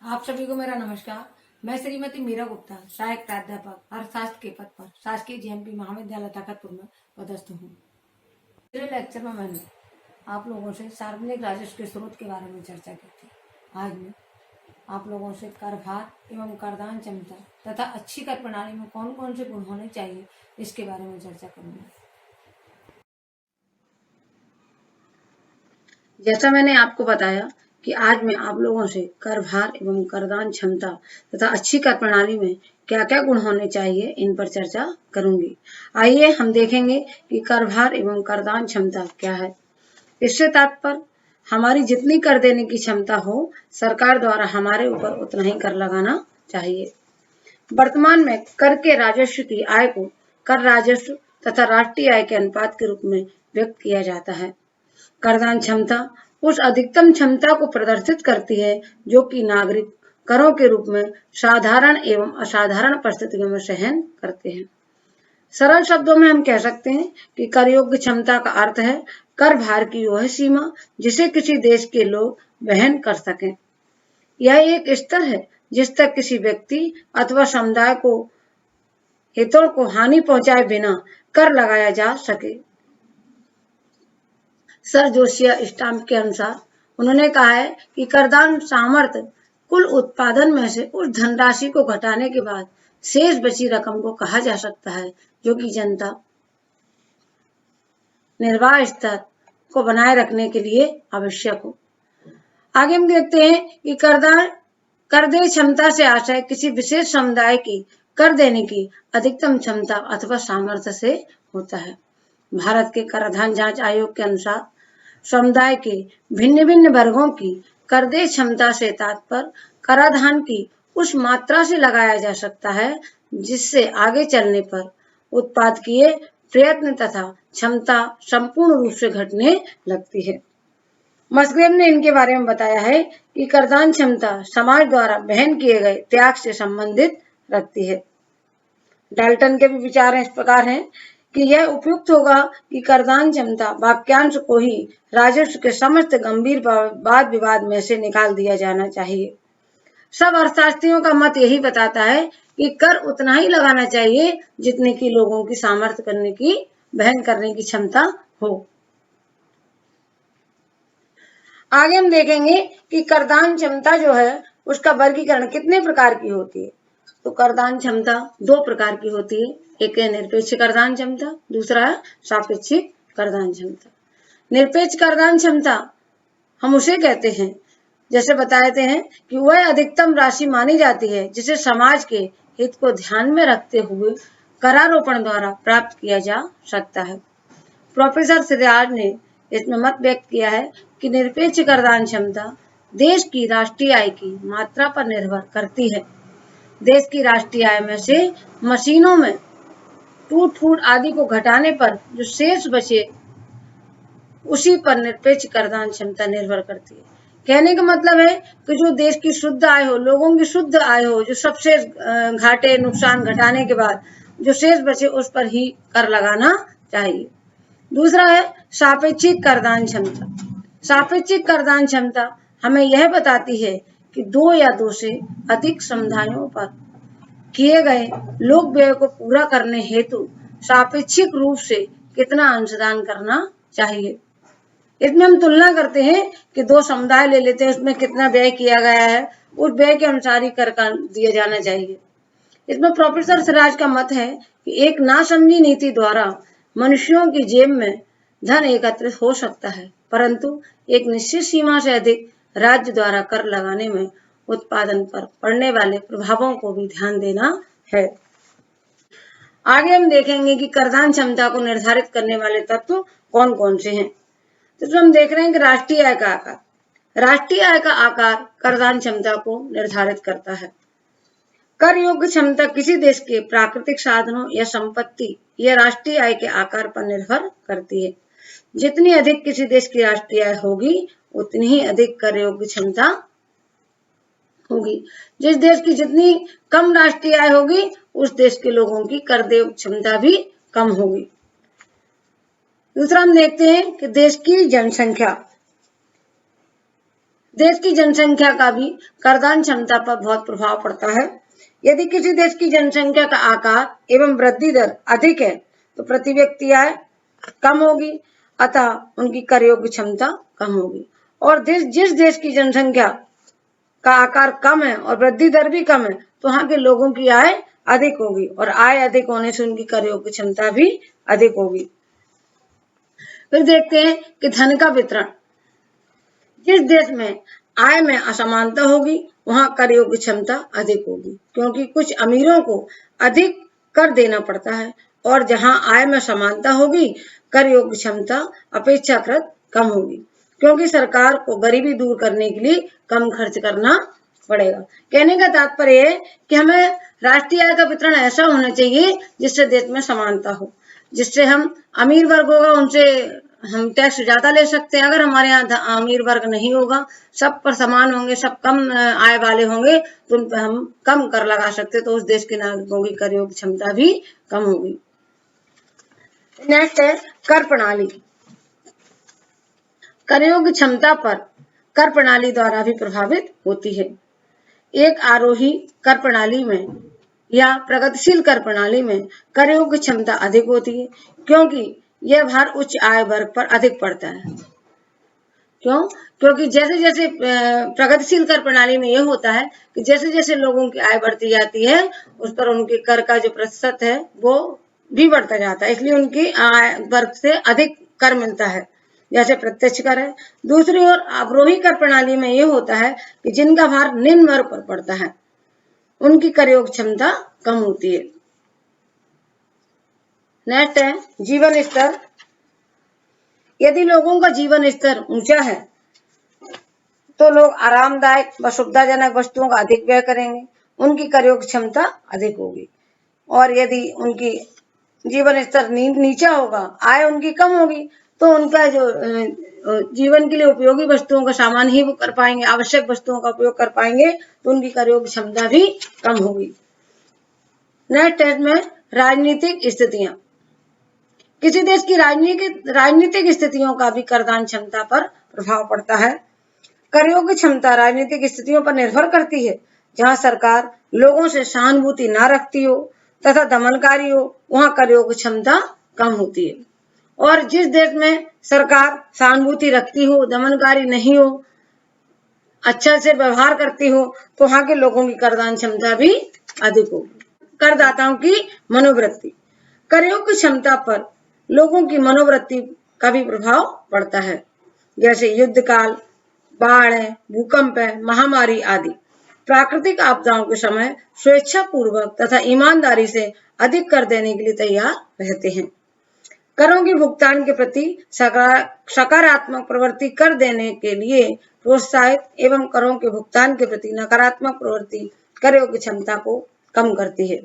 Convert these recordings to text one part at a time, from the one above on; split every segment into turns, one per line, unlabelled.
आप सभी को मेरा नमस्कार। मैं श्रीमती मीरा गुप्ता, सहायक प्राध्यापक अर्थशास्त्र के पद पर शासकीय जेएमपी महाविद्यालय तखतपुर में पदस्थ हूँ। पिछले लेक्चर में मैंने आप लोगों से सार्वजनिक राजस्व के स्रोत के बारे में चर्चा की थी। आज मैं आप लोगों से कर भार एवं करदान क्षमता तथा अच्छी कर प्रणाली में कौन कौन से गुण होने चाहिए इसके बारे में चर्चा करूंगा। जैसा मैंने आपको बताया कि आज मैं आप लोगों से कर भार एवं करदान क्षमता तथा अच्छी कर प्रणाली में क्या क्या गुण होने चाहिए इन पर चर्चा करूंगी। आइए हम देखेंगे कि कर भार एवं करदान क्षमता क्या है। इससे तात्पर्य हमारी जितनी कर देने की क्षमता हो, सरकार द्वारा हमारे ऊपर उतना ही कर लगाना चाहिए। वर्तमान में कर के राजस्व की आय को कर राजस्व तथा राष्ट्रीय आय के अनुपात के रूप में व्यक्त किया जाता है। करदान क्षमता उस अधिकतम क्षमता को प्रदर्शित करती है जो कि नागरिक करों के रूप में साधारण एवं असाधारण परिस्थितियों में सहन करते हैं। सरल शब्दों में हम कह सकते हैं कि कर योग्य क्षमता का अर्थ है कर भार की वह सीमा जिसे किसी देश के लोग वहन कर सकें। यह एक स्तर है जिस तक किसी व्यक्ति अथवा समुदाय को हितों को हानि पहुंचाए बिना कर लगाया जा सके। सर जोशिया स्टाम्प के अनुसार उन्होंने कहा है कि करदान सामर्थ्य कुल उत्पादन में से उस धनराशि को घटाने के बाद शेष बची रकम को कहा जा सकता है जो कि जनता निर्वाह स्तर को बनाए रखने के लिए आवश्यक हो। आगे हम देखते हैं कि कर दे क्षमता से आशय किसी विशेष समुदाय की कर देने की अधिकतम क्षमता अथवा सामर्थ्य से होता है। भारत के कराधान जांच आयोग के अनुसार समुदाय के भिन्न भिन्न वर्गों की कर दे क्षमता से तात्पर्य कराधान की उस मात्रा से लगाया जा सकता है जिससे आगे चलने पर उत्पादकीय प्रयत्न तथा क्षमता संपूर्ण रूप से घटने लगती है। मस्ग्रेव ने इनके बारे में बताया है कि करदान क्षमता समाज द्वारा वहन किए गए त्याग से संबंधित रखती है। डाल्टन के भी विचार इस प्रकार हैं कि यह उपयुक्त होगा कि करदान क्षमता वाक्यांश को ही राजस्व के समस्त गंभीर वाद विवाद में से निकाल दिया जाना चाहिए। सब अर्थशास्त्रियों का मत यही बताता है कि कर उतना ही लगाना चाहिए जितने की लोगों की सामर्थ्य करने की वहन करने की क्षमता हो। आगे हम देखेंगे कि करदान क्षमता जो है उसका वर्गीकरण कितने प्रकार की होती है। तो करदान क्षमता दो प्रकार की होती है, एक है निरपेक्ष करदान क्षमता, दूसरा है सापेक्षिक करदान क्षमता। निरपेक्ष करदान क्षमता हम उसे कहते हैं जैसे बताते हैं कि वह अधिकतम राशि मानी जाती है जिसे समाज के हित को ध्यान में रखते हुए करारोपण द्वारा प्राप्त किया जा सकता है। प्रोफेसर सिराज ने इसमें मत व्यक्त किया है कि निरपेक्ष करदान क्षमता देश की राष्ट्रीय आय की मात्रा पर निर्भर करती है। देश की राष्ट्रीय आय में से मशीनों में टूट फूट आदि को घटाने पर जो शेष बचे उसी पर निरपेक्ष करदान क्षमता निर्भर करती है। कहने का मतलब है कि जो देश की शुद्ध आय हो, लोगों की शुद्ध आय हो, जो सबसे घाटे नुकसान घटाने के बाद जो शेष बचे उस पर ही कर लगाना चाहिए। दूसरा है सापेक्षिक करदान क्षमता। सापेक्षिक करदान क्षमता हमें यह बताती है कि दो या दो से अधिक समुदायों पर किए गए लोक व्यय को पूरा करने हेतु सापेक्षिक रूप से कितना अंशदान करना चाहिए। इसमें हम तुलना करते हैं कि दो समुदाय ले लेते हैं, उसमें कितना व्यय किया गया है, उस व्यय के अनुसार ही कर दिया जाना चाहिए। इसमें प्रोफेसर सिराज का मत है कि एक नासमझी नीति द्वारा मनुष्यों की जेब में धन एकत्रित हो सकता है, परंतु एक निश्चित सीमा से अधिक राज्य द्वारा कर लगाने में उत्पादन पर पड़ने वाले प्रभावों को भी ध्यान देना है। आगे हम देखेंगे कि करदान क्षमता को निर्धारित करने वाले तत्व कौन कौन से हैं। तो हम देख रहे हैं कि राष्ट्रीय आय का आकार। राष्ट्रीय आय का आकार करदान क्षमता को निर्धारित करता है। कर योग्य क्षमता किसी देश के प्राकृतिक साधनों या संपत्ति या राष्ट्रीय आय के आकार पर निर्भर करती है। जितनी अधिक किसी देश की राष्ट्रीय आय होगी उतनी ही अधिक कर योग्य क्षमता होगी। जिस देश की जितनी कम राष्ट्रीय आय होगी उस देश के लोगों की कर दे क्षमता भी कम होगी। दूसरा हम देखते हैं कि देश की जनसंख्या। देश की जनसंख्या का भी करदान क्षमता पर बहुत प्रभाव पड़ता है। यदि किसी देश की जनसंख्या का आकार एवं वृद्धि दर अधिक है तो प्रति व्यक्ति आय कम होगी, अतः उनकी कर योग्य क्षमता कम होगी। और जिस देश की जनसंख्या का आकार कम है और वृद्धि दर भी कम है तो वहां के लोगों की आय अधिक होगी, और आय अधिक होने से उनकी कर योग्य क्षमता भी अधिक होगी। फिर देखते हैं कि धन का वितरण। जिस देश में आय में असमानता होगी वहां कर योग्य क्षमता अधिक होगी, क्योंकि कुछ अमीरों को अधिक कर देना पड़ता है, और जहां आय में समानता होगी कर योग्य क्षमता अपेक्षाकृत कम होगी, क्योंकि सरकार को गरीबी दूर करने के लिए कम खर्च करना पड़ेगा। कहने का तात्पर्य है कि हमें राष्ट्रीय आय का वितरण ऐसा होना चाहिए जिससे देश में समानता हो, जिससे हम अमीर वर्ग होगा उनसे हम टैक्स ज्यादा ले सकते हैं। अगर हमारे यहाँ अमीर वर्ग नहीं होगा, सब पर समान होंगे, सब कम आय वाले होंगे तो उन पर हम कम कर लगा सकते, तो उस देश के नागरिकों की कर योग्य क्षमता भी कम होगी। नेक्स्ट है कर प्रणाली। कर योग्य क्षमता पर कर प्रणाली द्वारा भी प्रभावित होती है। एक आरोही कर प्रणाली में या प्रगतिशील कर प्रणाली में कर योग्य क्षमता अधिक होती है, क्योंकि यह भार उच्च आय वर्ग पर अधिक पड़ता है। क्यों? क्योंकि जैसे जैसे प्रगतिशील कर प्रणाली में यह होता है कि जैसे जैसे लोगों की आय बढ़ती जाती है उस पर उनके कर का जो प्रतिशत है वो भी बढ़ता जाता है, इसलिए उनकी आय वर्ग से अधिक कर मिलता है, जैसे प्रत्यक्ष कर है। दूसरी ओर अवरोही कर प्रणाली में यह होता है कि जिनका भार निम्न वर्ग पर पड़ता है उनकी कर योग्य क्षमता कम होती है। नेक्स्ट है जीवन स्तर। यदि लोगों का जीवन स्तर ऊंचा है तो लोग आरामदायक व सुविधाजनक वस्तुओं का अधिक व्यय करेंगे, उनकी कर योग्य क्षमता अधिक होगी। और यदि उनकी जीवन स्तर नीचा होगा, आय उनकी कम होगी, तो उनका जो जीवन के लिए उपयोगी वस्तुओं का सामान ही वो कर पाएंगे, आवश्यक वस्तुओं का उपयोग कर पाएंगे, तो उनकी कर योग्य क्षमता भी कम होगी। नेक्स्ट में राजनीतिक स्थितियां। किसी देश की राजनीतिक स्थितियों का भी करदान क्षमता पर प्रभाव पड़ता है। कर योग्य क्षमता राजनीतिक स्थितियों पर निर्भर करती है। जहां सरकार लोगों से सहानुभूति न रखती हो तथा दमनकारी हो वहां कर योग्य क्षमता कम होती है, और जिस देश में सरकार सहानुभूति रखती हो, दमनकारी नहीं हो, अच्छा से व्यवहार करती हो, तो वहां के लोगों की करदान क्षमता भी अधिक होगी। करदाताओं की मनोवृत्ति। कर योग्य क्षमता पर लोगों की मनोवृत्ति का भी प्रभाव पड़ता है, जैसे युद्ध काल, बाढ़ है, भूकंप है, महामारी आदि। प्राकृतिक आपदाओं के समय स्वेच्छा पूर्वक तथा ईमानदारी से अधिक कर देने के लिए तैयार रहते हैं। करों के भुगतान के प्रति सकारात्मक प्रवृत्ति कर देने के लिए प्रोत्साहित एवं करों के भुगतान के प्रति नकारात्मक प्रवृत्ति कर योग्य क्षमता को कम करती है।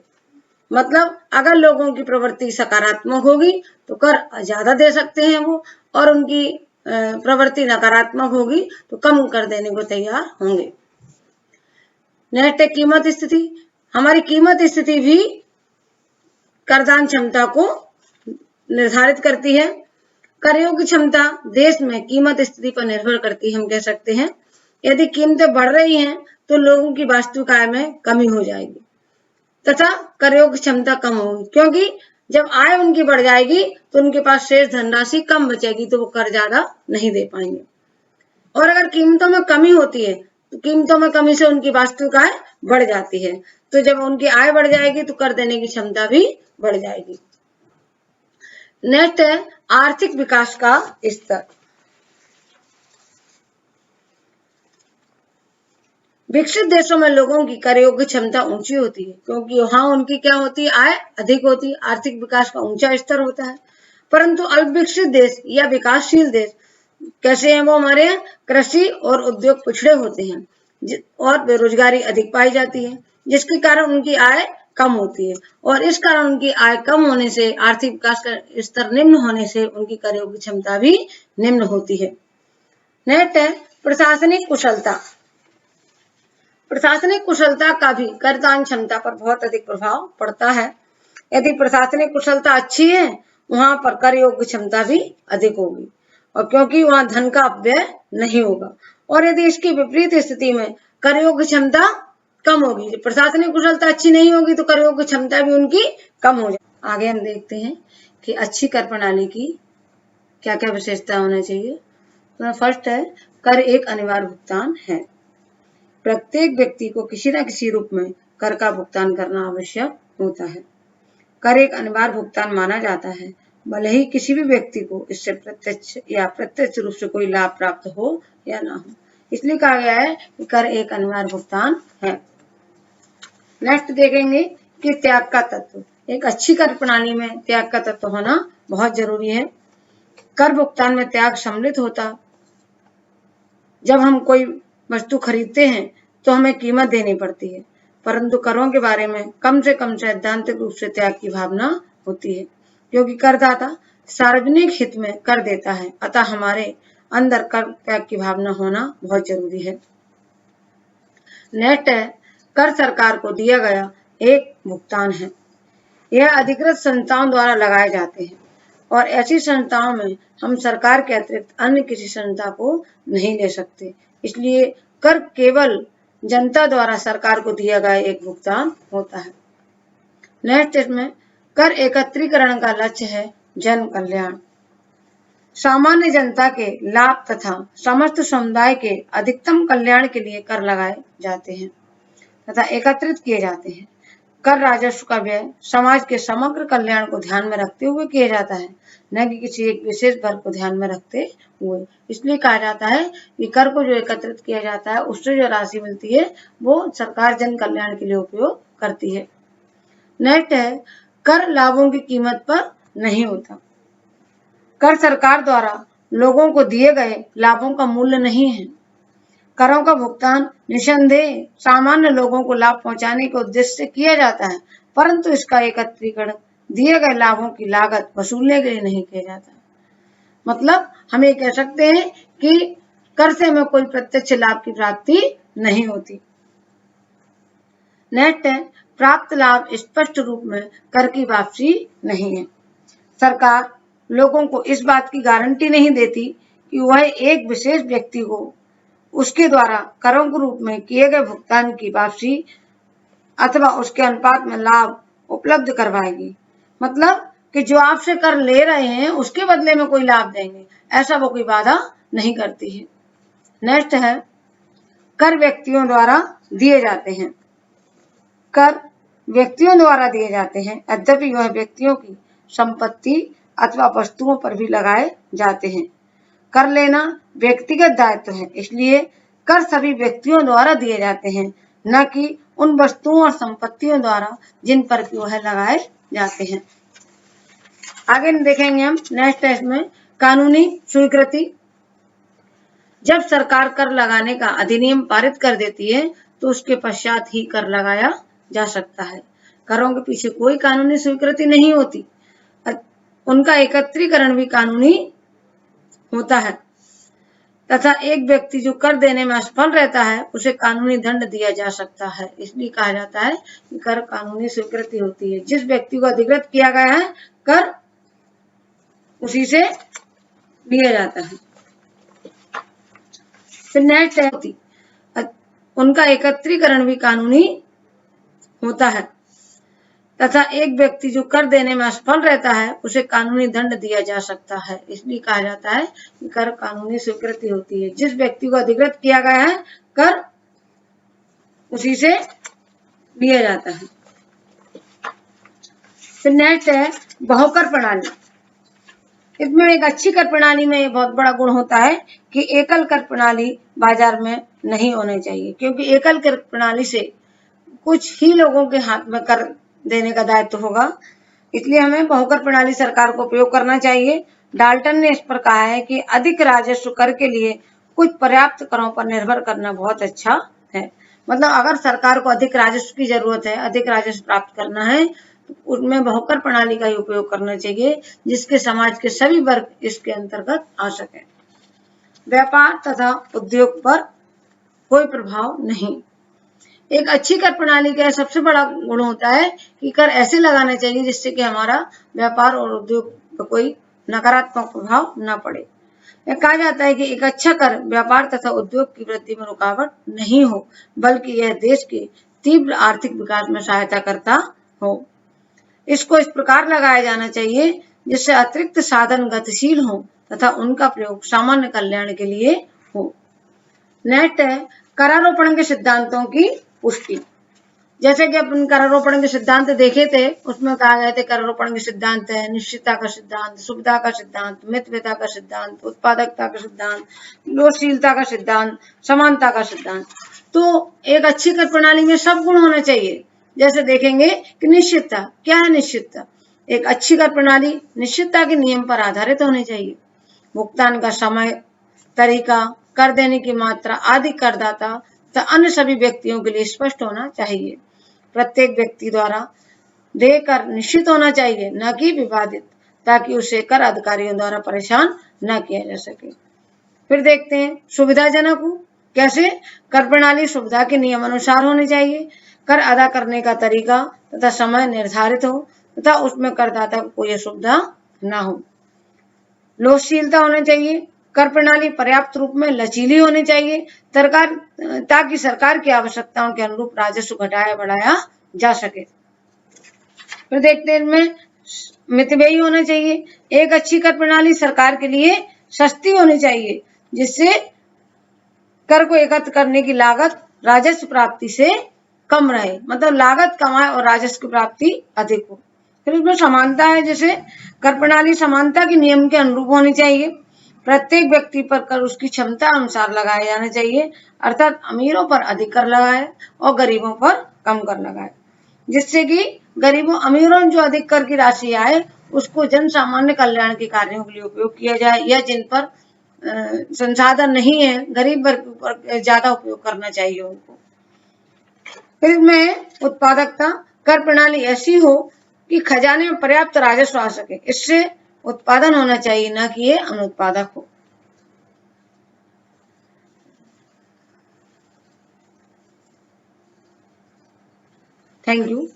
मतलब अगर लोगों की प्रवृत्ति सकारात्मक होगी तो कर ज्यादा दे सकते हैं वो, और उनकी प्रवृत्ति नकारात्मक होगी तो कम कर देने को तैयार होंगे। नेक्स्ट है कीमत स्थिति। हमारी कीमत स्थिति भी करदान क्षमता को निर्धारित करती है। कर योग्य क्षमता देश में कीमत स्थिति पर निर्भर करती है, हम कह सकते हैं। यदि कीमतें बढ़ रही हैं तो लोगों की वास्तविक आय में कमी हो जाएगी तथा कर योग्य क्षमता कम होगी, क्योंकि जब आय उनकी बढ़ जाएगी तो उनके पास शेष धनराशि कम बचेगी, तो वो कर ज्यादा नहीं दे पाएंगे। और अगर कीमतों में कमी होती है तो कीमतों में कमी से उनकी वास्तविक आय बढ़ जाती है, तो जब उनकी आय बढ़ जाएगी तो कर देने की क्षमता भी बढ़ जाएगी। नेक्स्ट है आर्थिक विकास का स्तर। विकसित देशों में लोगों की कर योग्य क्षमता ऊंची होती है, क्योंकि वहां उनकी क्या होती है, आय अधिक होती है, आर्थिक विकास का ऊंचा स्तर होता है। परंतु अल्प विकसित देश या विकासशील देश कैसे हैं, वो हमारे कृषि और उद्योग पिछड़े होते हैं और बेरोजगारी अधिक पाई जाती है, जिसके कारण उनकी आय कम होती है, और इस कारण उनकी आय कम होने से आर्थिक विकास का स्तर निम्न होने से उनकी कर योग्य क्षमता भी निम्न होती है। नेक्स्ट है प्रशासनिक कुशलता। प्रशासनिक कुशलता का भी करदान क्षमता पर बहुत अधिक प्रभाव पड़ता है। यदि प्रशासनिक कुशलता अच्छी है वहां पर कर योग्य क्षमता भी अधिक होगी, और क्योंकि वहां धन का अपव्यय नहीं होगा और यदि इसकी विपरीत स्थिति में कर योग्य क्षमता कम होगी, प्रशासनिक कुशलता अच्छी नहीं होगी तो कर योग्य क्षमता भी उनकी कम हो जाएगी। आगे हम देखते हैं कि अच्छी कर प्रणाली की क्या क्या विशेषता होना चाहिए। तो फर्स्ट है, कर एक अनिवार्य भुगतान है। प्रत्येक व्यक्ति को किसी न किसी रूप में कर का भुगतान करना आवश्यक होता है। कर एक अनिवार्य भुगतान माना जाता है, भले ही किसी भी व्यक्ति को इससे प्रत्यक्ष या अप्रत्यक्ष रूप से कोई लाभ प्राप्त हो या ना हो। इसलिए कहा गया है कि कर एक अनिवार्य भुगतान है। नेक्स्ट देखेंगे कि त्याग का तत्व। एक अच्छी कर प्रणाली में त्याग का तत्व होना बहुत जरूरी है। कर भुगतान में त्याग सम्मिलित होता। जब हम कोई वस्तु खरीदते हैं तो हमें कीमत देनी पड़ती है, परंतु करों के बारे में कम से कम सैद्धांतिक रूप से त्याग की भावना होती है, क्योंकि करदाता सार्वजनिक हित में कर देता है। अतः हमारे अंदर कर त्याग की भावना होना बहुत जरूरी है। नेक्स्ट है, कर सरकार को दिया गया एक भुगतान है। यह अधिकृत संस्थाओं द्वारा लगाए जाते हैं और ऐसी संस्थाओं में हम सरकार के अतिरिक्त अन्य किसी संस्था को नहीं ले सकते। इसलिए कर केवल जनता द्वारा सरकार को दिया गया एक भुगतान होता है। नेक्स्ट इसमें कर एकत्रीकरण का लक्ष्य है जन कल्याण। सामान्य जनता के लाभ तथा समस्त समुदाय के अधिकतम कल्याण के लिए कर लगाए जाते हैं तथा एकत्रित किए जाते हैं। कर राजस्व का व्यय समाज के समग्र कल्याण को ध्यान में रखते हुए किया जाता है, न कि किसी एक विशेष वर्ग को ध्यान में रखते हुए। इसलिए कहा जाता है कि कर को जो एकत्रित किया जाता है उससे जो राशि मिलती है वो सरकार जन कल्याण के लिए उपयोग करती है। नेक्स्ट है, कर लाभों की कीमत पर नहीं होता। कर सरकार द्वारा लोगों को दिए गए लाभों का मूल्य नहीं है। करों का भुगतान निसंदेह सामान्य लोगों को लाभ पहुंचाने के उद्देश्य से किया जाता है, परंतु इसका एकत्रीकरण दिए गए लाभों की लागत वसूलने के लिए नहीं किया जाता। मतलब हम ये कह सकते हैं कि कर से हमें कोई प्रत्यक्ष लाभ की प्राप्ति नहीं होती। नेक्स्ट है, प्राप्त लाभ स्पष्ट रूप में कर की वापसी नहीं है। सरकार लोगों को इस बात की गारंटी नहीं देती कि वह एक विशेष व्यक्ति को उसके द्वारा करों के रूप में किए गए भुगतान की वापसी अथवा उसके अनुपात में लाभ उपलब्ध करवाएगी। मतलब कि जो आपसे कर ले रहे हैं उसके बदले में कोई लाभ देंगे, ऐसा वो कोई वादा नहीं करती है। नेक्स्ट है, कर व्यक्तियों द्वारा दिए जाते हैं। कर व्यक्तियों द्वारा दिए जाते हैं, यद्यपि वह व्यक्तियों की संपत्ति अथवा वस्तुओं पर भी लगाए जाते हैं। कर लेना व्यक्तिगत दायित्व है, इसलिए कर सभी व्यक्तियों द्वारा दिए जाते हैं, न कि उन वस्तुओं और संपत्तियों द्वारा जिन पर वह लगाए जाते हैं। आगे देखेंगे हम नेक्स्ट टेस्ट में कानूनी स्वीकृति। जब सरकार कर लगाने का अधिनियम पारित कर देती है तो उसके पश्चात ही कर लगाया जा सकता है। करों के पीछे कोई कानूनी स्वीकृति नहीं होती, उनका एकत्रीकरण भी कानूनी होता है तथा एक व्यक्ति जो कर देने में असफल रहता है उसे कानूनी दंड दिया जा सकता है। इसलिए कहा जाता है कि कर कानूनी स्वीकृति होती है। जिस व्यक्ति को अधिकृत किया गया है कर उसी से लिया जाता है। फिर नेक्स्ट है, उनका एकत्रीकरण भी कानूनी होता है तथा एक व्यक्ति जो कर देने में असफल रहता है उसे कानूनी दंड दिया जा सकता है। इसलिए कहा जाता है कि कर कानूनी स्वीकृति होती है। जिस व्यक्ति को अधिकृत किया गया है कर उसी से लिया जाता है। फिर नेक्स्ट है बहुकर प्रणाली। इसमें एक अच्छी कर प्रणाली में बहुत बड़ा गुण होता है कि एकल कर प्रणाली बाजार में नहीं होनी चाहिए, क्योंकि एकल कर प्रणाली से कुछ ही लोगों के हाथ में कर देने का दायित्व होगा। इसलिए हमें बहुकर प्रणाली सरकार को उपयोग करना चाहिए। डाल्टन ने इस पर कहा है कि अधिक राजस्व कर के लिए कुछ पर्याप्त करों पर निर्भर करना बहुत अच्छा है। मतलब अगर सरकार को अधिक राजस्व की जरूरत है, अधिक राजस्व प्राप्त करना है, तो उसमें बहुकर प्रणाली का ही उपयोग करना चाहिए, जिसके समाज के सभी वर्ग इसके अंतर्गत आ सके। व्यापार तथा उद्योग पर कोई प्रभाव नहीं। एक अच्छी कर प्रणाली का सबसे बड़ा गुण होता है कि कर ऐसे लगाना चाहिए जिससे कि हमारा व्यापार और उद्योग पर कोई नकारात्मक प्रभाव न पड़े। यह कहा जाता है कि एक अच्छा कर व्यापार तथा उद्योग की वृद्धि में रुकावट नहीं हो, बल्कि यह देश के तीव्र आर्थिक विकास में सहायता करता हो। इसको इस प्रकार लगाया जाना चाहिए जिससे अतिरिक्त साधन गतिशील हो तथा उनका प्रयोग सामान्य कल्याण के लिए हो। नेक्स्ट है करारोपण के सिद्धांतों की पुष्टि। जैसे कि अपन करारोपण के सिद्धांत देखे थे, उसमें कहा गया थे करारोपण के सिद्धांत है निश्चितता का सिद्धांत, सुविधा का सिद्धांत, मितव्ययता का सिद्धांत, उत्पादकता का सिद्धांत, लोकशीलता का सिद्धांत, समानता का सिद्धांत। तो एक अच्छी कर प्रणाली में सब गुण होना चाहिए। जैसे देखेंगे कि निश्चितता क्या है। निश्चितता एक अच्छी कर प्रणाली निश्चितता के नियम पर आधारित होनी चाहिए। भुगतान का समय, तरीका, कर देने की मात्रा आदि करदाता तथा अन्य सभी व्यक्तियों के लिए स्पष्ट होना चाहिए। प्रत्येक व्यक्ति द्वारा देय कर निश्चित होना चाहिए, न कि विवादित, ताकि उसे कर अधिकारियों द्वारा परेशान न किया जा सके। फिर देखते हैं सुविधाजनक हो। कैसे? कर प्रणाली सुविधा के नियम अनुसार होनी चाहिए। कर अदा करने का तरीका तथा समय निर्धारित हो तथा उसमें करदाता को कोई असुविधा न हो। लोकशीलता होनी चाहिए। कर प्रणाली पर्याप्त रूप में लचीली होनी चाहिए ताकि सरकार की आवश्यकताओं के अनुरूप राजस्व घटाया बढ़ाया जा सके। फिर देखते हैं इनमें मितव्ययी होना चाहिए। एक अच्छी कर प्रणाली सरकार के लिए सस्ती होनी चाहिए, जिससे कर को एकत्र करने की लागत राजस्व प्राप्ति से कम रहे, मतलब लागत कम आए और राजस्व की प्राप्ति अधिक हो। फिर इसमें समानता है। जैसे कर प्रणाली समानता के नियम के अनुरूप होनी चाहिए। प्रत्येक व्यक्ति पर कर उसकी क्षमता अनुसार लगाया जाना चाहिए, अर्थात अमीरों पर अधिक कर लगाए और गरीबों पर कम कर लगाए, जिससे कि गरीबों अमीरों जो अधिक कर की राशि आए उसको जन सामान्य कल्याण के कार्यों के लिए उपयोग किया जाए, या जिन पर संसाधन नहीं है गरीब वर्ग पर ज्यादा उपयोग करना चाहिए उनको। फिर में उत्पादकता, कर प्रणाली ऐसी हो कि खजाने में पर्याप्त राजस्व आ सके, इससे उत्पादन होना चाहिए, न कि ये अनुत्पादक हो। Thank you.